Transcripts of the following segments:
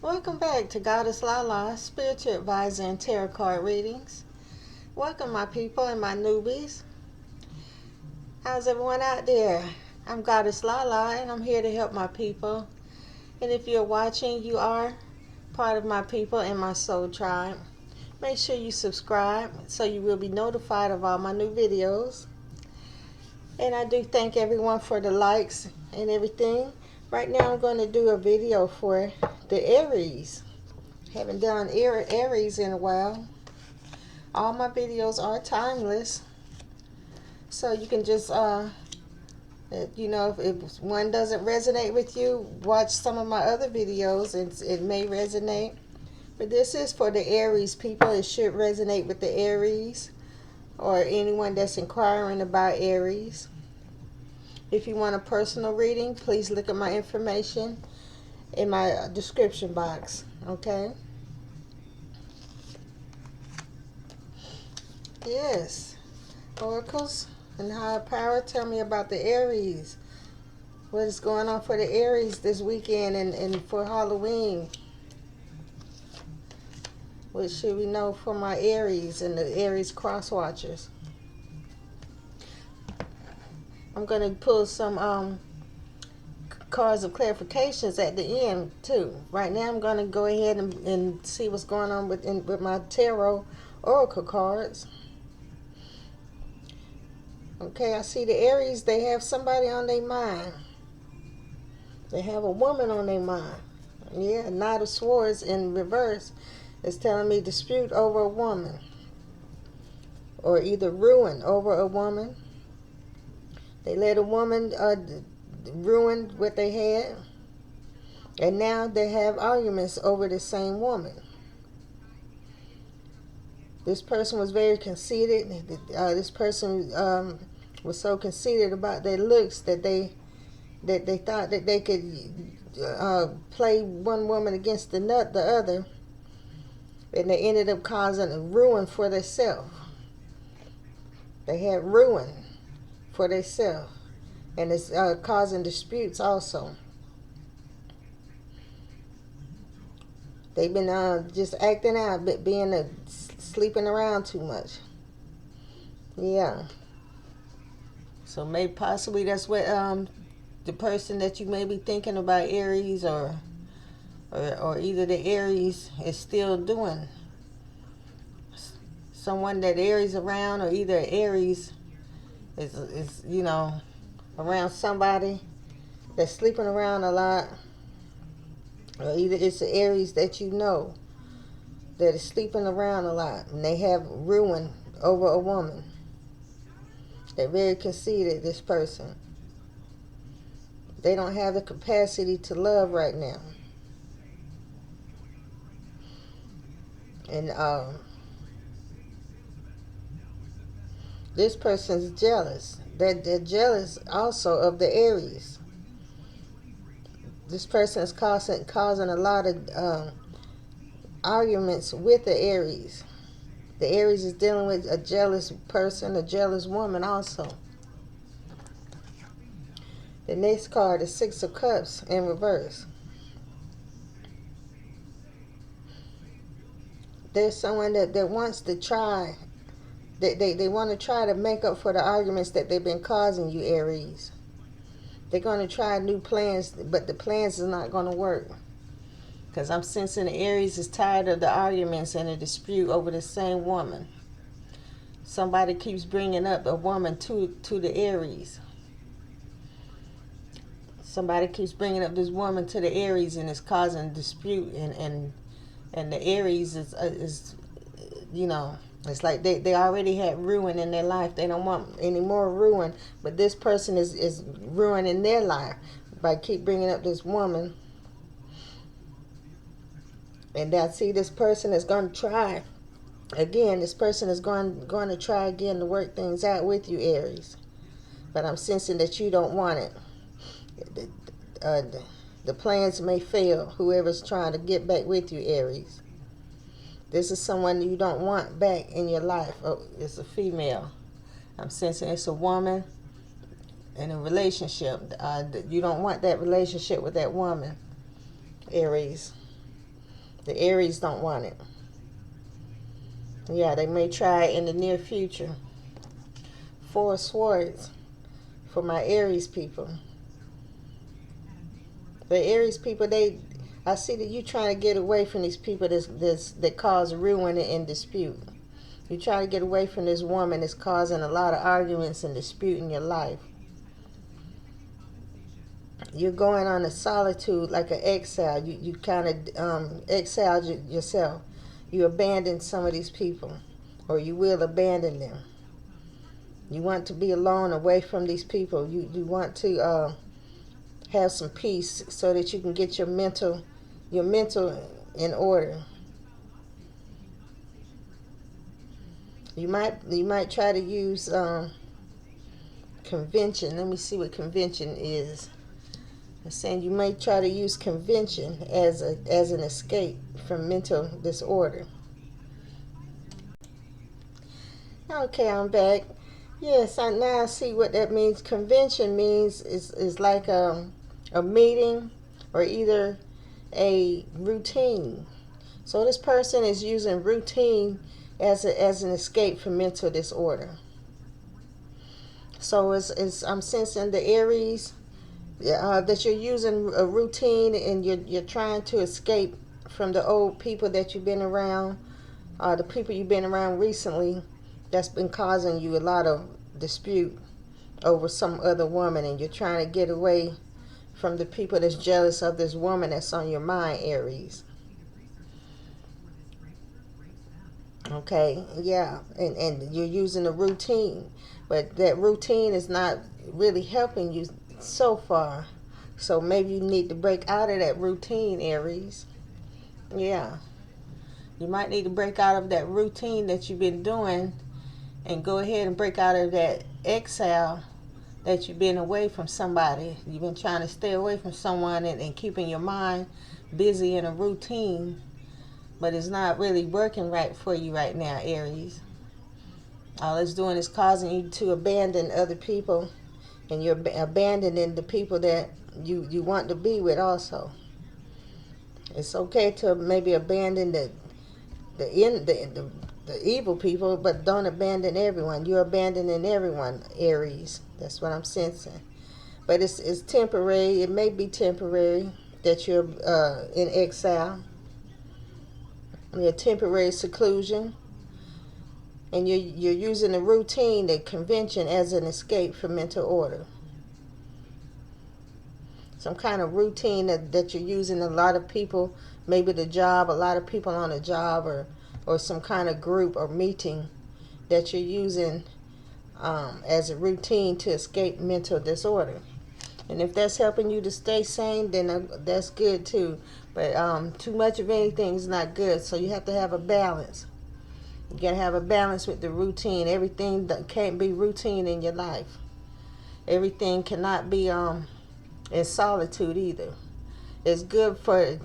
Welcome back to Goddess LaLa, Spiritual Advisor and Tarot Card Readings. Welcome my people and my newbies. How's everyone out there? I'm Goddess LaLa and I'm here to help my people. And if you're watching, you are part of my people and my soul tribe. Make sure you subscribe so you will be notified of all my new videos. And I do thank everyone for the likes and everything. Right now I'm going to do a video for the Aries. Haven't done Aries in a while. All my videos are timeless. So you can just, if one doesn't resonate with you, watch some of my other videos and it may resonate. But this is for the Aries people. It should resonate with the Aries or anyone that's inquiring about Aries. If you want a personal reading, please look at my information in my description box. Okay? Yes. Oracles and higher power, tell me about the Aries. What is going on for the Aries this weekend and for Halloween? What should we know for my Aries and the Aries cross watchers? I'm going to pull some cards of clarifications at the end too. Right now I'm going to go ahead and see what's going on with my tarot oracle cards. Okay, I see the Aries, they have somebody on their mind. They have a woman on their mind. Yeah, Knight of Swords in reverse is telling me dispute over a woman. Or either ruin over a woman. They let a woman ruin what they had. And now they have arguments over the same woman. This person was very conceited. This person was so conceited about their looks that they thought that they could play one woman against the other, and they ended up causing a ruin for themselves. They had ruin for themselves, and it's causing disputes also. They've been just acting out, being sleeping around too much. Yeah. So maybe possibly that's what the person that you may be thinking about, Aries, or either the Aries is still doing. Someone that Aries around, or either Aries is around somebody that's sleeping around a lot, or either it's the Aries that you know that is sleeping around a lot, and they have ruin over a woman. They're very conceited, this person. They don't have the capacity to love right now. And this person's jealous. They're jealous also of the Aries. This person is causing a lot of arguments with the Aries. The Aries is dealing with a jealous person, a jealous woman also. The next card is Six of Cups in reverse. There's someone that wants to try. They want to try to make up for the arguments that they've been causing you, Aries. They're going to try new plans, but the plans is not going to work. Because I'm sensing the Aries is tired of the arguments and the dispute over the same woman. Somebody keeps bringing up a woman to the Aries. Somebody keeps bringing up this woman to the Aries, and it's causing dispute. And the Aries is it's like they already had ruin in their life. They don't want any more ruin. But this person is ruining their life by keep bringing up this woman. And I see this person is going to try again. This person is going to try again to work things out with you, Aries. But I'm sensing that you don't want it. The plans may fail, whoever's trying to get back with you, Aries. This is someone you don't want back in your life. Oh, it's a female. I'm sensing it's a woman in a relationship. You don't want that relationship with that woman, Aries. The Aries don't want it. Yeah, they may try it in the near future. Four of Swords for my Aries people. The Aries people, I see that you trying to get away from these people that cause ruin and dispute. You try to get away from this woman that's causing a lot of arguments and dispute in your life. You're going on a solitude, like an exile. You kind of exiled yourself. You abandoned some of these people, or you will abandon them. You want to be alone, away from these people. You want to have some peace so that you can get your mental in order. You might try to use convention. Let me see what convention is. I'm saying you might try to use convention as an escape from mental disorder. Okay, I'm back. Yes, I now see what that means. Convention means is like a meeting or either a routine. So this person is using routine as an escape from mental disorder. So I'm sensing the Aries that you're using a routine and you're trying to escape from the old people that you've been around, the people you've been around recently that's been causing you a lot of dispute over some other woman, and you're trying to get away from the people that's jealous of this woman that's on your mind, Aries. Okay, yeah, and you're using a routine, but that routine is not really helping you so far. So maybe you need to break out of that routine, Aries. Yeah, you might need to break out of that routine that you've been doing and go ahead and break out of that exile that you've been away from somebody. You've been trying to stay away from someone and keeping your mind busy in a routine, but it's not really working right for you right now, Aries. All it's doing is causing you to abandon other people, and you're abandoning the people that you want to be with also. It's okay to maybe abandon the evil people, but don't abandon everyone. You're abandoning everyone, Aries. That's what I'm sensing. But it's temporary. It may be temporary that you're in exile. You're temporary seclusion. And you're using the routine, the convention, as an escape from mental order. Some kind of routine that you're using. A lot of people, maybe the job, a lot of people on a job, or some kind of group or meeting that you're using as a routine to escape mental disorder. And if that's helping you to stay sane, then that's good too. But too much of anything is not good. So you have to have a balance. You got to have a balance with the routine. Everything that can't be routine in your life. Everything cannot be in solitude either. It's good for,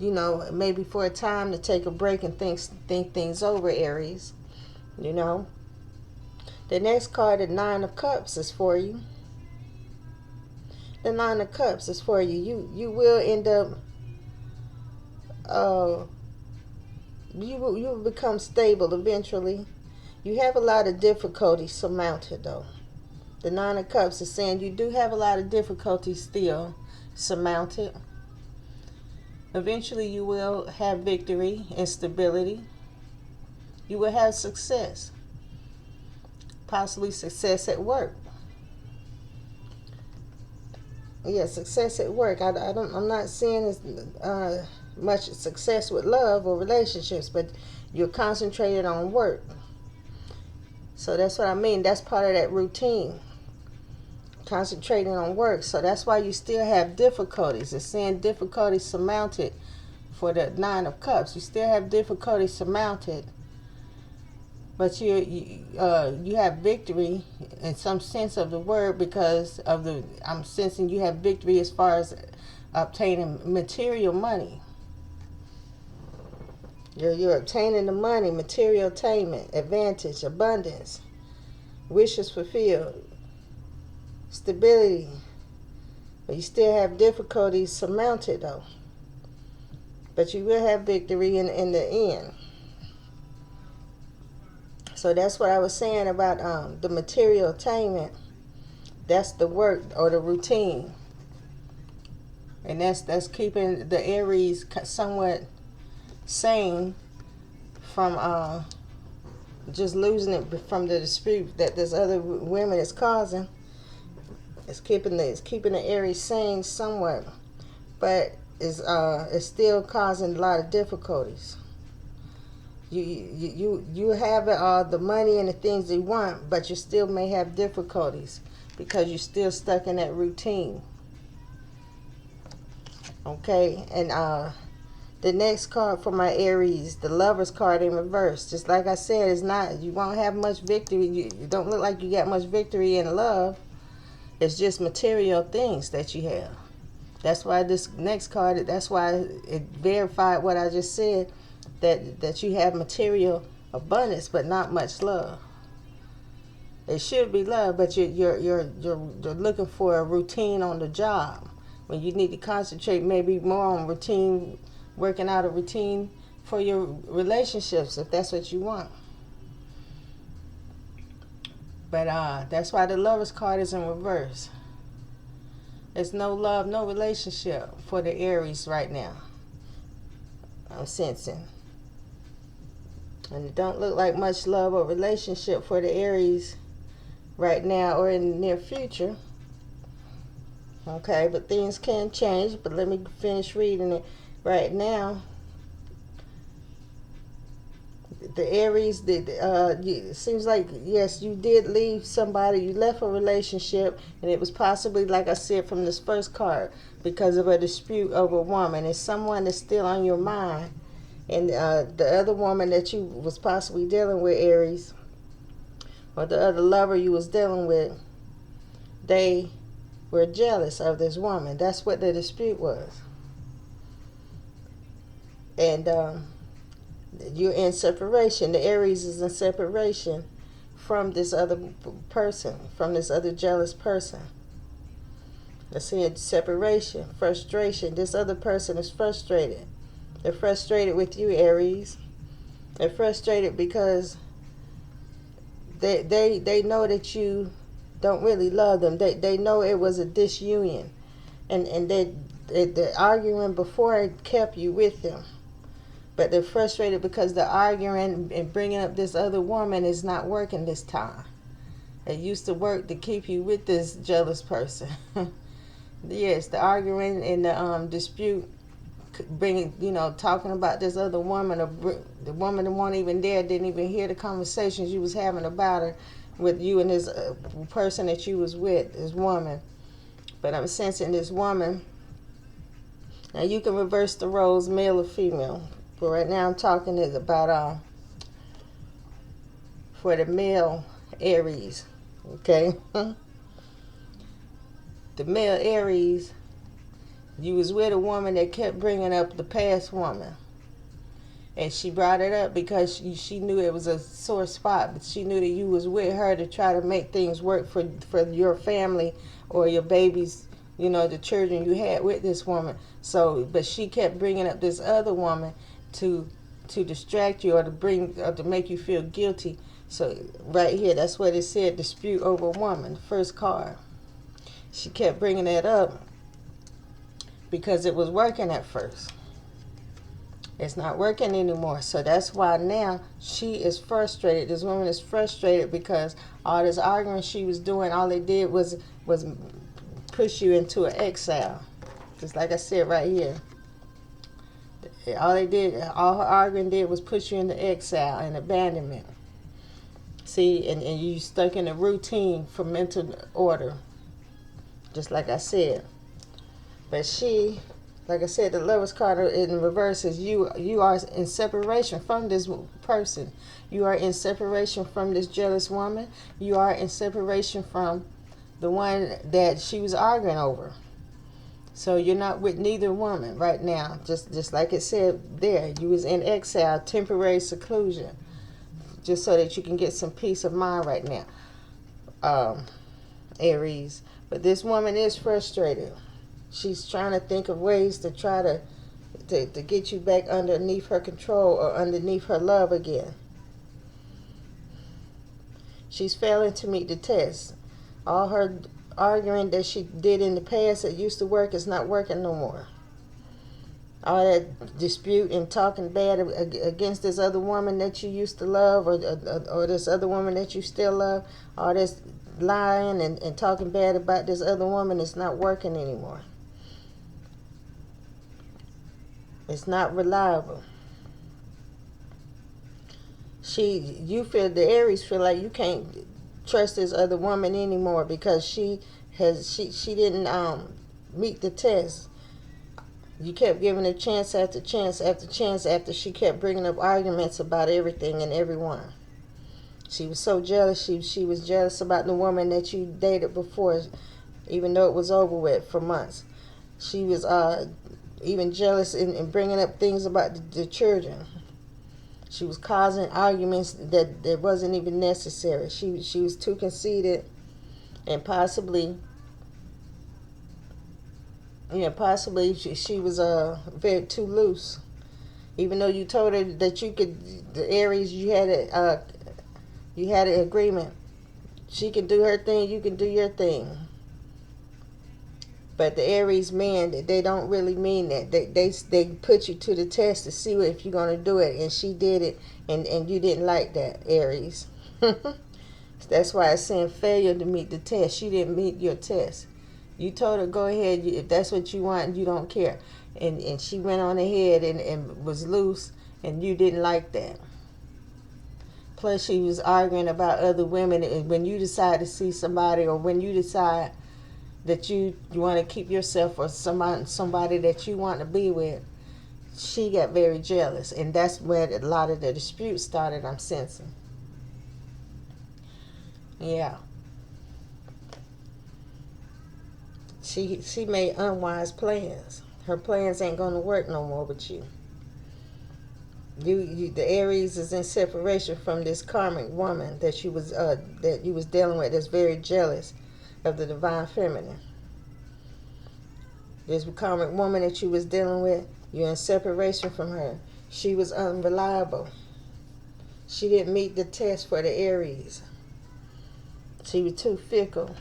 maybe for a time to take a break and think things over, Aries. The next card, the Nine of Cups, is for you. The Nine of Cups is for you. You will end up, you will become stable eventually. You have a lot of difficulties surmounted, though. The Nine of Cups is saying you do have a lot of difficulties still surmounted. Eventually you will have victory and stability. You will have success. Possibly success at work. Yeah, success at work. I'm not seeing as much success with love or relationships, but you're concentrated on work. So that's what I mean. That's part of that routine. Concentrating on work. So that's why you still have difficulties. It's saying difficulties surmounted for the Nine of Cups. You still have difficulties surmounted, but you have victory in some sense of the word, because of I'm sensing you have victory as far as obtaining material money. You're obtaining the money, material attainment, advantage, abundance, wishes fulfilled, stability. But you still have difficulties surmounted, though. But you will have victory in the end. So that's what I was saying about the material attainment. That's the work or the routine. And that's keeping the Aries somewhat sane from just losing it from the dispute that this other women is causing. It's keeping the Aries sane somewhat, but it's still causing a lot of difficulties. You have the money and the things you want, but you still may have difficulties because you're still stuck in that routine. Okay, and the next card for my Aries, the Lover's card in reverse. Just like I said, it's not, you won't have much victory. You don't look like you got much victory in love. It's just material things that you have. That's why this next card, that's why it verified what I just said, that you have material abundance, but not much love. It should be love, but you're looking for a routine on the job when you need to concentrate maybe more on routine, working out a routine for your relationships if that's what you want. But that's why the Lover's card is in reverse. There's no love, no relationship for the Aries right now. I'm sensing. And it don't look like much love or relationship for the Aries right now or in the near future. Okay, but things can change. But let me finish reading it right now. The Aries, it seems like, yes, you did leave somebody. You left a relationship, and it was possibly, like I said from this first card, because of a dispute over a woman. It's someone that's still on your mind. And the other woman that you was possibly dealing with, Aries, or the other lover you was dealing with, they were jealous of this woman. That's what the dispute was. And you're in separation. The Aries is in separation from this other person, from this other jealous person. Let's see, separation, frustration. This other person is frustrated. They're frustrated with you, Aries. They're frustrated because they know that you don't really love them. They know it was a disunion. And the arguing before it kept you with them. But they're frustrated because the arguing and bringing up this other woman is not working this time. It used to work to keep you with this jealous person. Yes, the arguing and the dispute, bringing, talking about this other woman, or the woman that wasn't even there, didn't even hear the conversations you was having about her with you and this person that you was with, this woman. But I'm sensing this woman. Now you can reverse the roles, male or female. But right now I'm talking about for the male Aries, okay? The male Aries, you was with a woman that kept bringing up the past woman. And she brought it up because she knew it was a sore spot, but she knew that you was with her to try to make things work for your family or your babies, the children you had with this woman. So, but she kept bringing up this other woman to distract you or to make you feel guilty. So right here, that's what it said, dispute over a woman, the first card. She kept bringing that up because it was working at first. It's not working anymore. So that's why now she is frustrated. This woman is frustrated because all this arguing she was doing, all it did was push you into an exile. Just like I said right here. All her arguing did was push you into exile and abandonment. See, and you stuck in a routine for mental order. Just like I said. But she, like I said, the Lover's card in reverse is you are in separation from this person. You are in separation from this jealous woman. You are in separation from the one that she was arguing over. So you're not with neither woman right now. Just like it said there, you was in exile, temporary seclusion, just so that you can get some peace of mind right now, Aries. But this woman is frustrated. She's trying to think of ways to try to to get you back underneath her control or underneath her love again. She's failing to meet the test. All her arguing that she did in the past that used to work is not working no more. All that dispute and talking bad against this other woman that you used to love, or this other woman that you still love, all this lying and talking bad about this other woman is not working anymore. It's not reliable. You feel, the Aries feel like you can't trust this other woman anymore because she didn't meet the test. You kept giving her chance after chance after chance after she kept bringing up arguments about everything and everyone. She was so jealous. She was jealous about the woman that you dated before, even though it was over with for months. She was even jealous in bringing up things about the children. She was causing arguments that wasn't even necessary. She was too conceited and possibly she was very too loose. Even though you told her that you could, the Aries, you had an agreement. She can do her thing, you can do your thing. But the Aries men, they don't really mean that. They put you to the test to see if you're going to do it. And she did it, and you didn't like that, Aries. That's why it's saying failure to meet the test. She didn't meet your test. You told her, go ahead, if that's what you want, you don't care. And she went on ahead and was loose, and you didn't like that. Plus, she was arguing about other women. And when you decide to see somebody, or when you decide that you want to keep yourself for somebody that you want to be with, she got very jealous. And that's where a lot of the disputes started, I'm sensing. Yeah. She made unwise plans. Her plans ain't going to work no more with you. The Aries is in separation from this karmic woman that you was dealing with, that's very jealous of the divine feminine. This karmic woman that you was dealing with, you're in separation from her. She was unreliable. She didn't meet the test for the Aries. She was too fickle.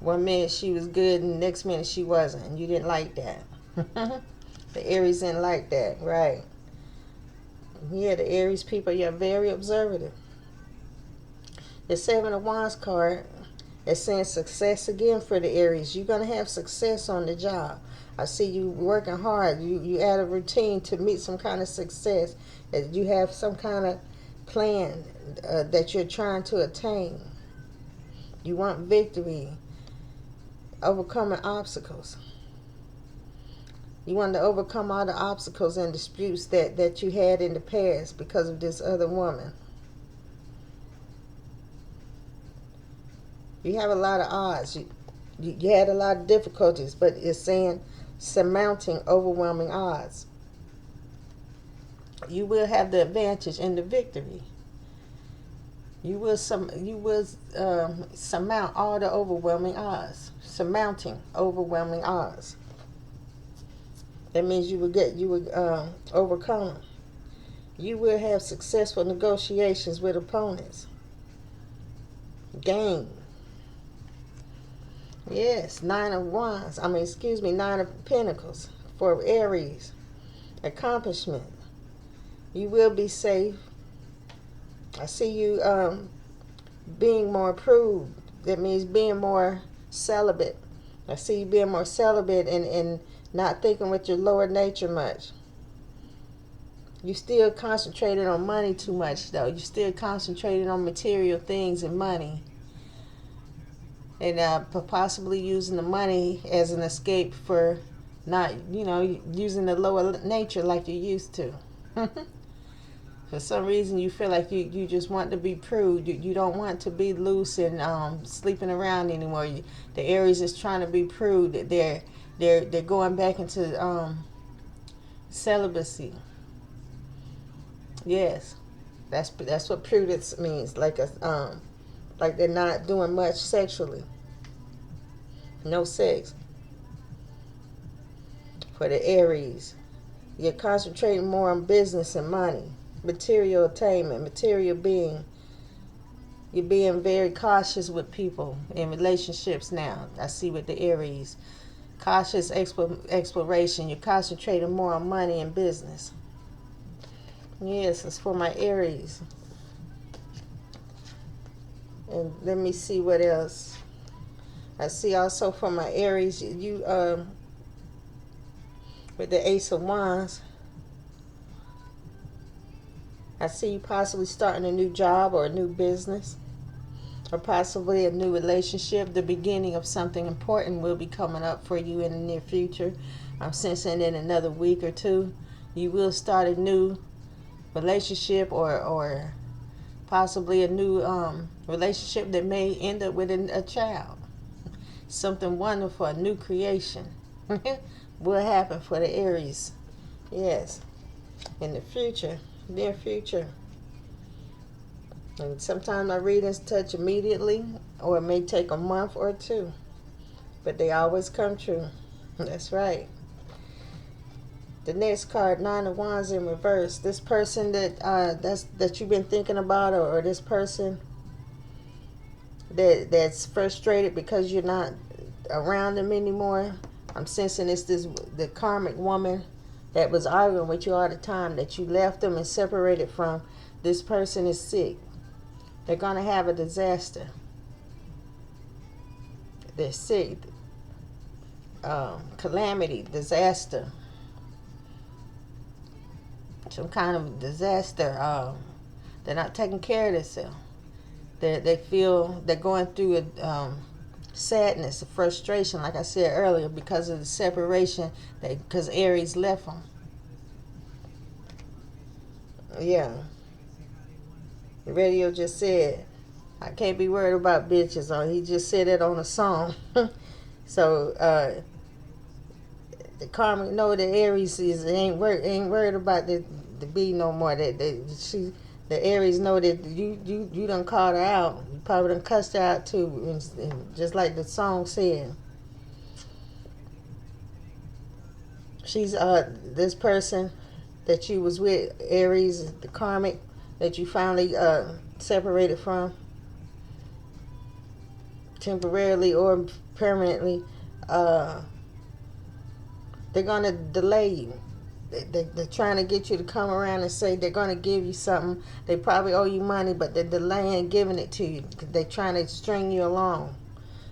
One minute she was good and the next minute she wasn't. And you didn't like that. The Aries didn't like that, right? Yeah, the Aries people, you're very observative. The Seven of Wands card is saying success again for the Aries. You're going to have success on the job. I see you working hard. You add a routine to meet some kind of success. You have some kind of plan that you're trying to attain. You want victory. Overcoming obstacles. You want to overcome all the obstacles and disputes that you had in the past because of this other woman. You have a lot of odds. You had a lot of difficulties, but it's saying surmounting overwhelming odds. You will have the advantage and the victory. You will surmount all the overwhelming odds. Surmounting overwhelming odds. That means you will overcome. You will have successful negotiations with opponents. Gain. Yes, Nine of Pentacles for Aries. Accomplishment. You will be safe. I see you being more approved. That means being more celibate. I see you being more celibate and not thinking with your lower nature much. You still concentrated on money too much, though. You still concentrated on material things and money. And possibly using the money as an escape for not, using the lower nature like you used to. For some reason, you feel like you just want to be prude. You don't want to be loose and sleeping around anymore. The Aries is trying to be prude. They're going back into celibacy. Yes, that's what prudence means. Like they're not doing much sexually. No sex for the Aries. You're concentrating more on business and money, material attainment, material being. You're being very cautious with people in relationships now. I see with the Aries. Cautious exploration. You're concentrating more on money and business. Yes, it's for my Aries. And let me see what else. I see also for my Aries, you with the Ace of Wands, I see you possibly starting a new job or a new business, or possibly a new relationship. The beginning of something important will be coming up for you in the near future. I'm sensing in another week or two, you will start a new relationship, or possibly a new relationship that may end up with a child. Something wonderful, a new creation will happen for the Aries. Yes, in the future, near future. And sometimes my readings touch immediately, or it may take a month or two, but they always come true. That's right. The next card, Nine of Wands in reverse. This person that you've been thinking about, or this person that's frustrated because you're not around them anymore. I'm sensing it's the karmic woman that was arguing with you all the time, that you left them and separated from. This person is sick. They're going to have a disaster. They're sick. Calamity, disaster. Some kind of disaster. They're not taking care of themselves. They feel they're going through a sadness, a frustration, like I said earlier, because of the separation, because Aries left them. Yeah. The radio just said, I can't be worried about bitches. Or he just said it on a song. So the karmic know that Aries ain't worried about the B no more. The Aries know that you done called her out. You probably done cussed her out too, and just like the song said. She's this person that you was with, Aries, the karmic, that you finally separated from, temporarily or permanently. They're gonna delay you. They're trying to get you to come around and say they're going to give you something. They probably owe you money, but they're delaying giving it to you. They're trying to string you along.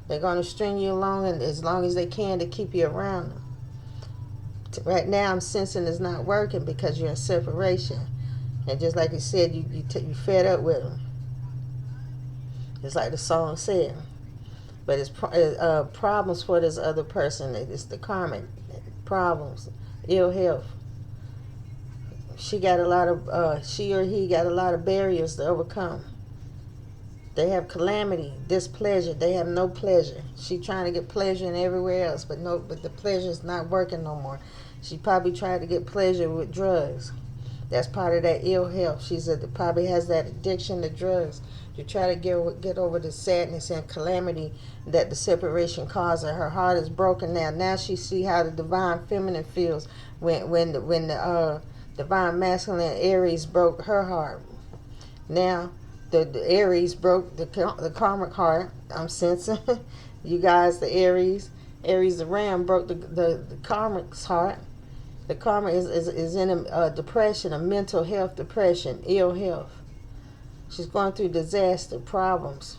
They're going to string you along, and as long as they can, to keep you around them. Right now, I'm sensing it's not working because you're in separation. And just like you said, you fed up with them. Just like the song said. But it's problems for this other person. It's the karmic problems, ill health. She got a lot of, she or he got a lot of barriers to overcome. They have calamity, displeasure. They have no pleasure. She trying to get pleasure in everywhere else, but the pleasure is not working no more. She probably tried to get pleasure with drugs. That's part of that ill health. Probably has that addiction to drugs to try to get over the sadness and calamity that the separation caused her. Her heart is broken now. Now she see how the divine feminine feels when the divine masculine Aries broke her heart. Now the Aries broke the karmic heart. I'm sensing you guys, the Aries the ram broke the karmic's heart. The karma is in a depression, a mental health depression, ill health. She's going through disaster, problems,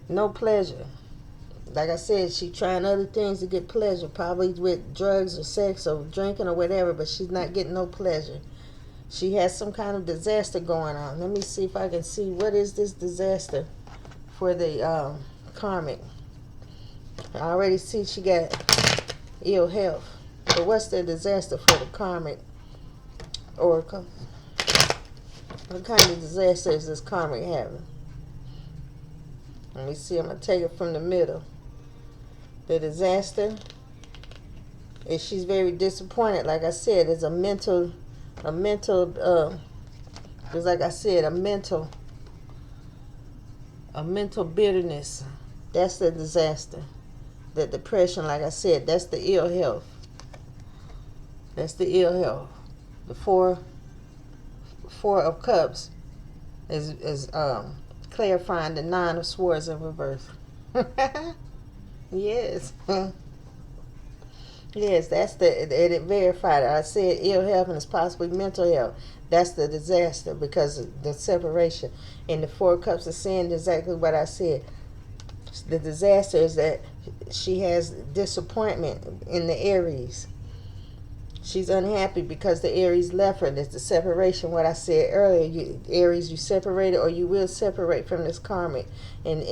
no pleasure. Like I said, she's trying other things to get pleasure, probably with drugs or sex or drinking or whatever, but she's not getting no pleasure. She has some kind of disaster going on. Let me see if I can see what is this disaster for the karmic. I already see she got ill health. But what's the disaster for the karmic oracle? What kind of disaster is this karmic having? Let me see. I'm going to take it from the middle. The disaster is she's very disappointed. Like I said, it's a mental, because like I said, a mental bitterness. That's the disaster. The depression, like I said, that's the ill health. That's the ill health. The four of cups is clarifying the 9 of swords in reverse. Yes. Yes, that's it verified it. I said ill health and it's possibly mental health. That's the disaster because of the separation. And the 4 cups is saying exactly what I said. The disaster is that she has disappointment in the Aries. She's unhappy because the Aries left her. That's the separation, what I said earlier. Aries, you separated or you will separate from this karmic. And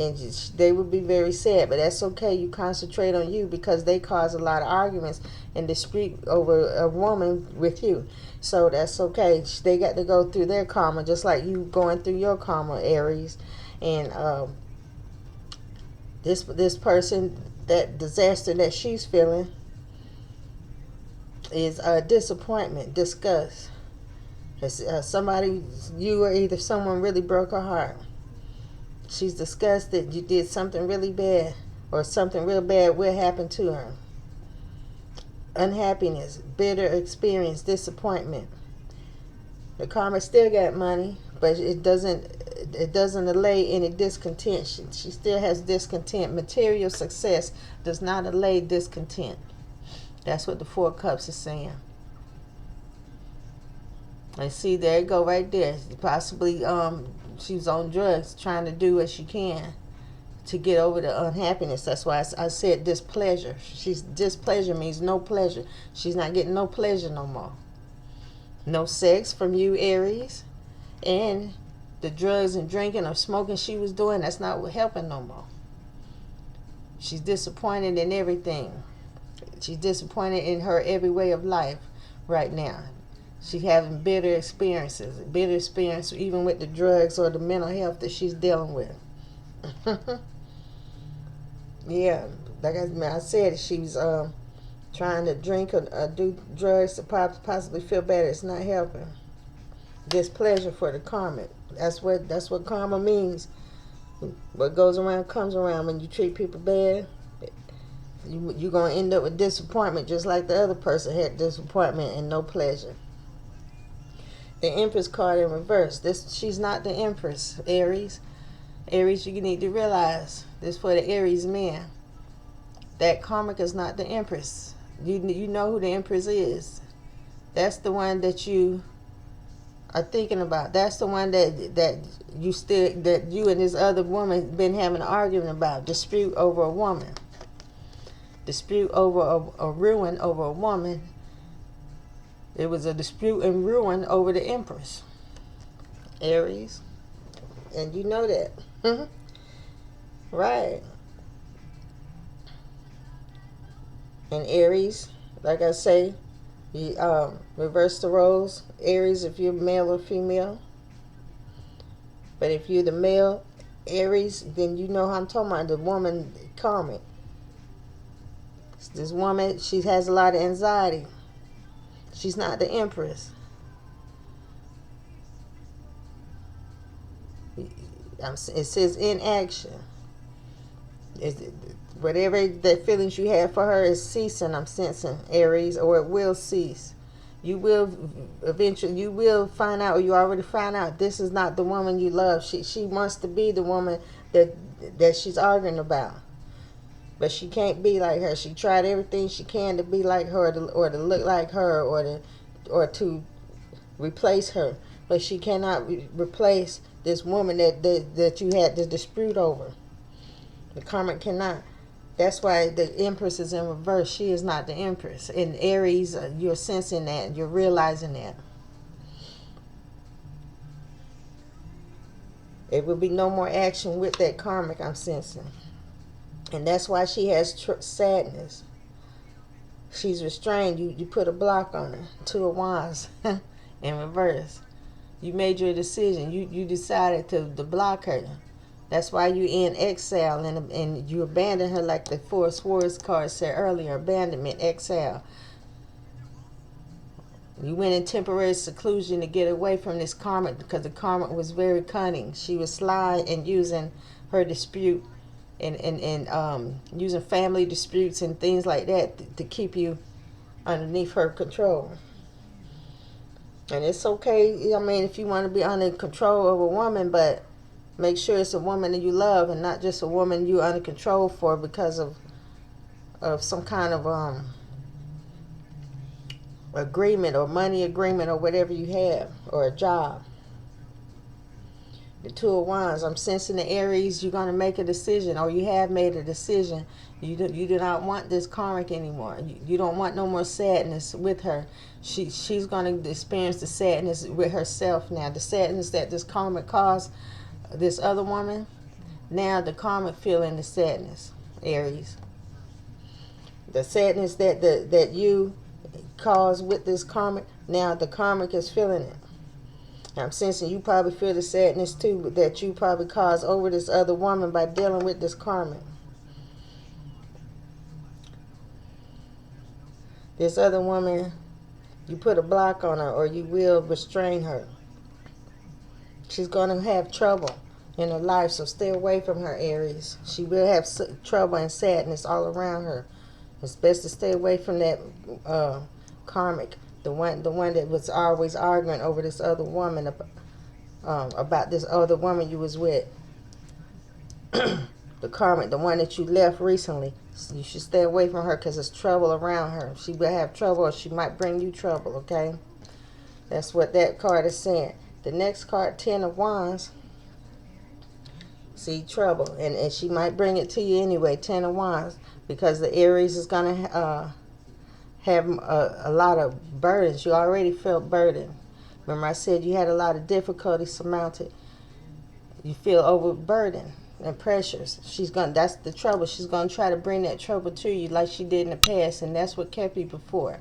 they will be very sad, but that's okay. You concentrate on you because they cause a lot of arguments and dispute over a woman with you. So that's okay. They got to go through their karma just like you going through your karma, Aries. And this person, that disaster that she's feeling is disappointment, disgust. Somebody, you or either someone really broke her heart. She's disgusted you did something really bad or something real bad will happen to her. Unhappiness, bitter experience, disappointment. The karma still got money, but it doesn't allay any discontent. She still has discontent. Material success does not allay discontent. That's what the 4 cups is saying. And see, there you go right there. Possibly she's on drugs, trying to do what she can to get over the unhappiness. That's why I said displeasure. Displeasure means no pleasure. She's not getting no pleasure no more. No sex from you, Aries. And the drugs and drinking or smoking she was doing, that's not helping no more. She's disappointed in everything. She's disappointed in her every way of life right now. She's having bitter experiences even with the drugs or the mental health that she's dealing with. Yeah, like I said, she's trying to drink or do drugs to possibly feel better. It's not helping. Displeasure for the karmic. That's what karma means. What goes around comes around. When you treat people bad, you're going to end up with disappointment, just like the other person had disappointment and no pleasure. The Empress card in reverse. She's not the Empress, Aries. Aries, you need to realize this for the Aries man. That karmic is not the Empress. You know who the Empress is. That's the one that you are thinking about. That's the one that you and this other woman been having an argument about. Dispute over a woman. Dispute over a ruin over a woman. It was a dispute and ruin over the Empress, Aries. And you know that. Right. And Aries, like I say, you reverse the roles. Aries, if you're male or female. But if you're the male, Aries, then you know how I'm talking about. The woman, karmic. This woman, she has a lot of anxiety. She's not the Empress. It says inaction. Whatever the feelings you have for her is ceasing, I'm sensing, Aries, or it will cease. You will eventually, you will find out, or you already found out, this is not the woman you love. She wants to be the woman that she's arguing about. But she can't be like her. She tried everything she can to be like her, or to look like her, or to replace her. But she cannot replace this woman that you had the dispute over. The karmic cannot. That's why the Empress is in reverse. She is not the Empress. In Aries, you're sensing that. You're realizing that. There will be no more action with that karmic, I'm sensing. And that's why she has sadness. She's restrained. You put a block on her. 2 of Wands in reverse. You made your decision. You decided to block her. That's why you in exile and you abandon her, like the 4 of Swords card said earlier. Abandonment, exile. You went in temporary seclusion to get away from this karmic because the karmic was very cunning. She was sly and using her dispute and using family disputes and things like that to keep you underneath her control. And it's okay, I mean, if you want to be under control of a woman, but make sure it's a woman that you love and not just a woman you under control for because of some kind of agreement or money agreement or whatever you have, or a job. The Two of Wands, I'm sensing the Aries, you're going to make a decision, or you have made a decision. You do not want this karmic anymore. You don't want no more sadness with her. She's going to experience the sadness with herself now. The sadness that this karmic caused this other woman, now the karmic feeling the sadness, Aries. The sadness that you caused with this karmic, now the karmic is feeling it. I'm sensing you probably feel the sadness too that you probably caused over this other woman by dealing with this karmic. This other woman, you put a block on her, or you will restrain her. She's going to have trouble in her life, so stay away from her, Aries. She will have trouble and sadness all around her. It's best to stay away from that karmic, the one that was always arguing over this other woman, about this other woman you was with. The karmic, the one that you left recently. You should stay away from her because there's trouble around her. She will have trouble, or she might bring you trouble, okay? That's what that card is saying. The next card, Ten of Wands. See, trouble. And she might bring it to you anyway, Ten of Wands. Because the Aries is going to have a lot of burdens. You already felt burdened. Remember I said you had a lot of difficulty surmounted. You feel overburdened and pressures. That's the trouble. She's going to try to bring that trouble to you like she did in the past, and that's what kept you before,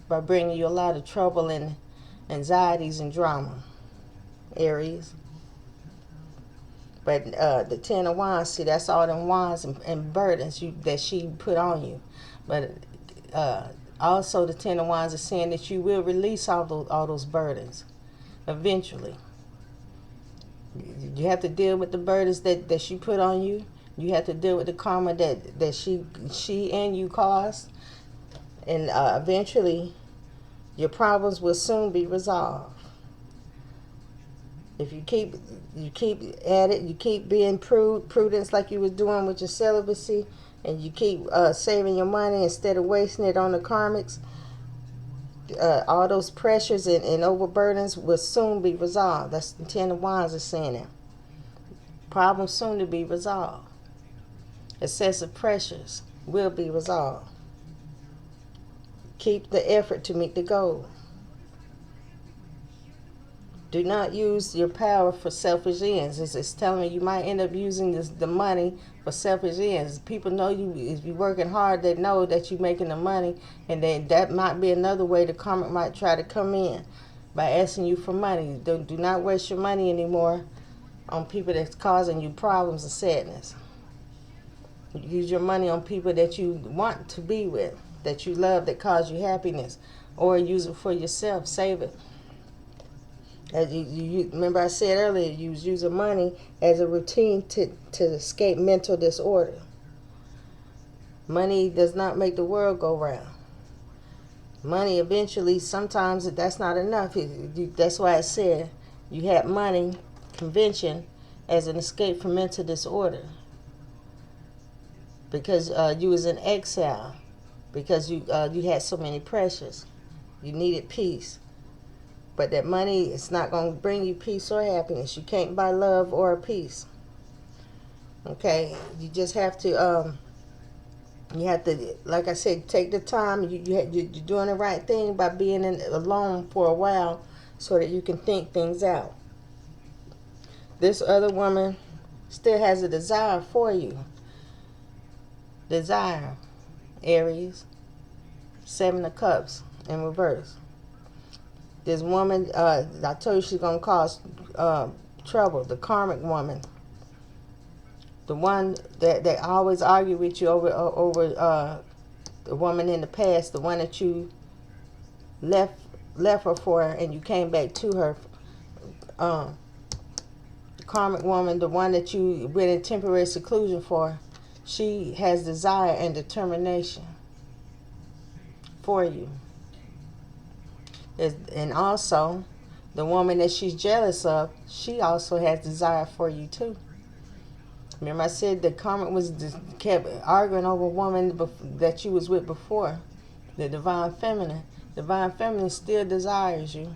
by bringing you a lot of trouble and anxieties and drama, Aries. But the Ten of Wands, see, that's all them wands and burdens that she put on you. But also the Ten of Wands is saying that you will release all those burdens eventually. You have to deal with the burdens that she put on you. You have to deal with the karma that she and you caused. And eventually, your problems will soon be resolved. If you keep at it, you keep being prudence like you was doing with your celibacy, and you keep saving your money instead of wasting it on the karmics, all those pressures and overburdens will soon be resolved. That's the Ten of Wands is saying that. Problems soon to be resolved. Excessive pressures will be resolved. Keep the effort to meet the goal. Do not use your power for selfish ends. It's telling me you might end up using the money for selfish ends. People know you, if you're working hard, they know that you're making the money, and then that might be another way the karmic might try to come in, by asking you for money. Do not waste your money anymore on people that's causing you problems and sadness. Use your money on people that you want to be with, that you love, that cause you happiness, or use it for yourself. Save it. As you remember I said earlier, you was using money as a routine to escape mental disorder. Money does not make the world go round. Money eventually, sometimes that's not enough. That's why I said you had money, convention, as an escape from mental disorder. Because you was in exile. Because you had so many pressures. You needed peace. But that money is not going to bring you peace or happiness. You can't buy love or peace. Okay? You just have to, like I said, take the time. You're doing the right thing by being alone for a while so that you can think things out. This other woman still has a desire for you. Desire, Aries. Seven of Cups in reverse. This woman, I told you she's going to cause trouble. The karmic woman. The one that always argue with you over the woman in the past. The one that you left her for and you came back to her. The karmic woman, the one that you went in temporary seclusion for. She has desire and determination for you. And also, the woman that she's jealous of, she also has desire for you too. Remember I said the karmic was kept arguing over a woman that you was with before. The divine feminine. Divine feminine still desires you.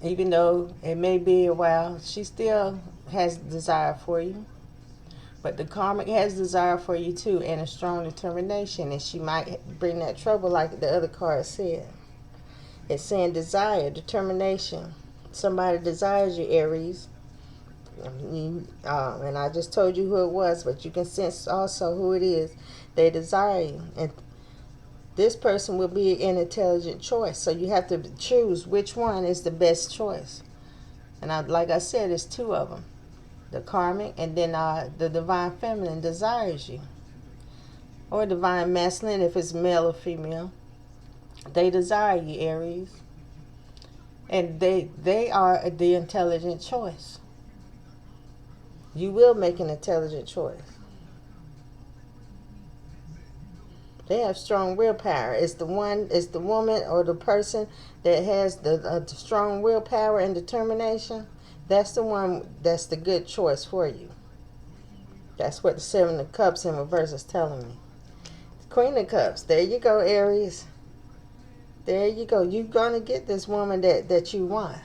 Even though it may be a while, she still has desire for you. But the karmic has desire for you too, and a strong determination. And she might bring that trouble like the other card said. It's saying desire, determination. Somebody desires you, Aries. And I just told you who it was, but you can sense also who it is. They desire you. And this person will be an intelligent choice. So you have to choose which one is the best choice. And like I said, it's two of them. The karmic, and then the divine feminine desires you. Or divine masculine, if it's male or female. They desire you, Aries. And they are the intelligent choice. You will make an intelligent choice. They have strong willpower. It's the woman or the person that has the strong willpower and determination. That's the one that's the good choice for you. That's what the Seven of Cups in reverse is telling me. Queen of Cups. There you go, Aries. There you go. You're going to get this woman that you want.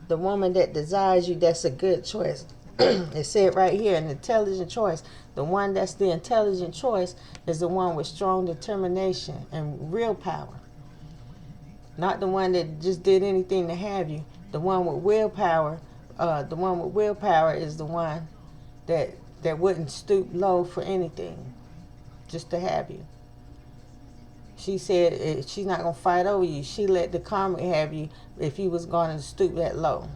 The woman that desires you, that's a good choice. It said right here, an intelligent choice. The one that's the intelligent choice is the one with strong determination and real power. Not the one that just did anything to have you. The one with willpower. The one with willpower is the one that wouldn't stoop low for anything, just to have you. She said she's not going to fight over you. She let the karmic have you if he was going to stoop that low.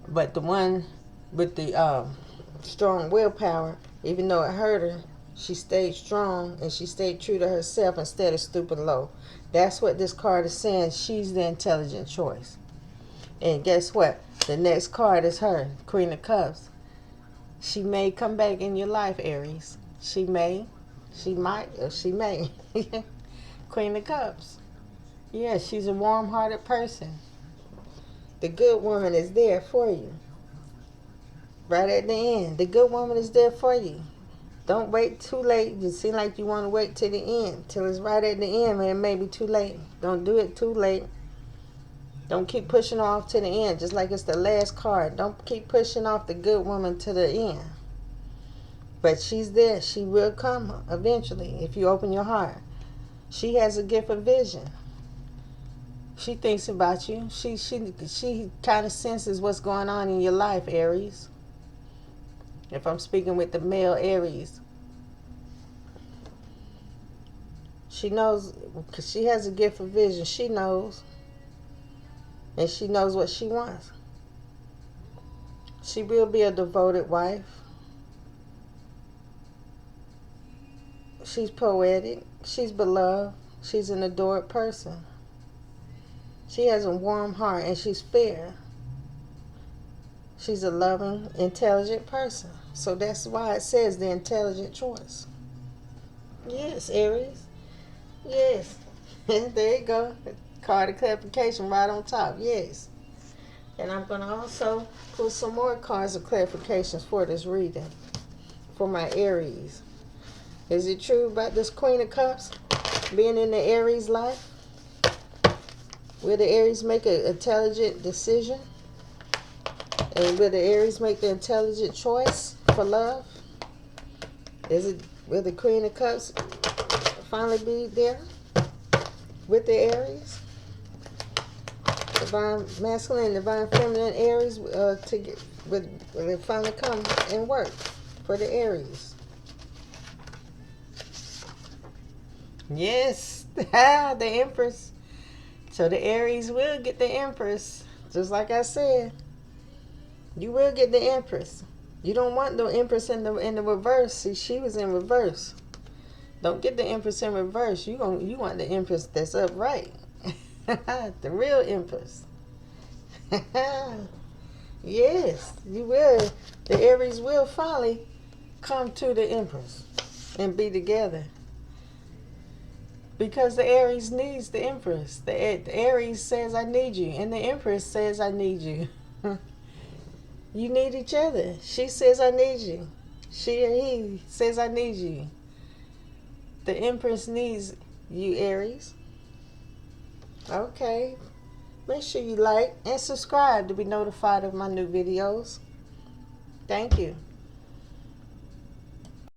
But the one with the strong willpower, even though it hurt her, she stayed strong and she stayed true to herself instead of stooping low. That's what this card is saying. She's the intelligent choice. And guess what? The next card is her, Queen of Cups. She may come back in your life, Aries. She may. She might, or she may. Queen of Cups. Yeah, she's a warm-hearted person. The good woman is there for you. Right at the end. The good woman is there for you. Don't wait too late. You seem like you want to wait till the end. Till it's right at the end, man. It may be too late. Don't do it too late. Don't keep pushing off to the end. Just like it's the last card. Don't keep pushing off the good woman to the end. But she's there. She will come eventually if you open your heart. She has a gift of vision. She thinks about you. She kind of senses what's going on in your life, Aries. If I'm speaking with the male Aries. She knows, because she has a gift of vision. She knows. And she knows what she wants. She will be a devoted wife. She's poetic. She's beloved. She's an adored person. She has a warm heart and she's fair. She's a loving, intelligent person. So that's why it says the intelligent choice. Yes, Aries. Yes. There you go. Card of clarification right on top. Yes. And I'm going to also pull some more cards of clarifications for this reading. For my Aries. Is it true about this Queen of Cups being in the Aries life? Will the Aries make an intelligent decision? And will the Aries make the intelligent choice for love? Will the Queen of Cups finally be there with the Aries? Divine masculine and divine feminine Aries will it finally come and work for the Aries? Yes, the Empress. So the Aries will get the Empress. Just like I said. You will get the Empress. You don't want the Empress in the reverse. See, she was in reverse. Don't get the Empress in reverse. You want the Empress that's upright. The real Empress. Yes, you will. The Aries will finally come to the Empress and be together. Because the Aries needs the Empress. The Aries says, I need you. And the Empress says, I need you. You need each other. She says, I need you. She or he says, I need you. The Empress needs you, Aries. Okay. Make sure you like and subscribe to be notified of my new videos. Thank you.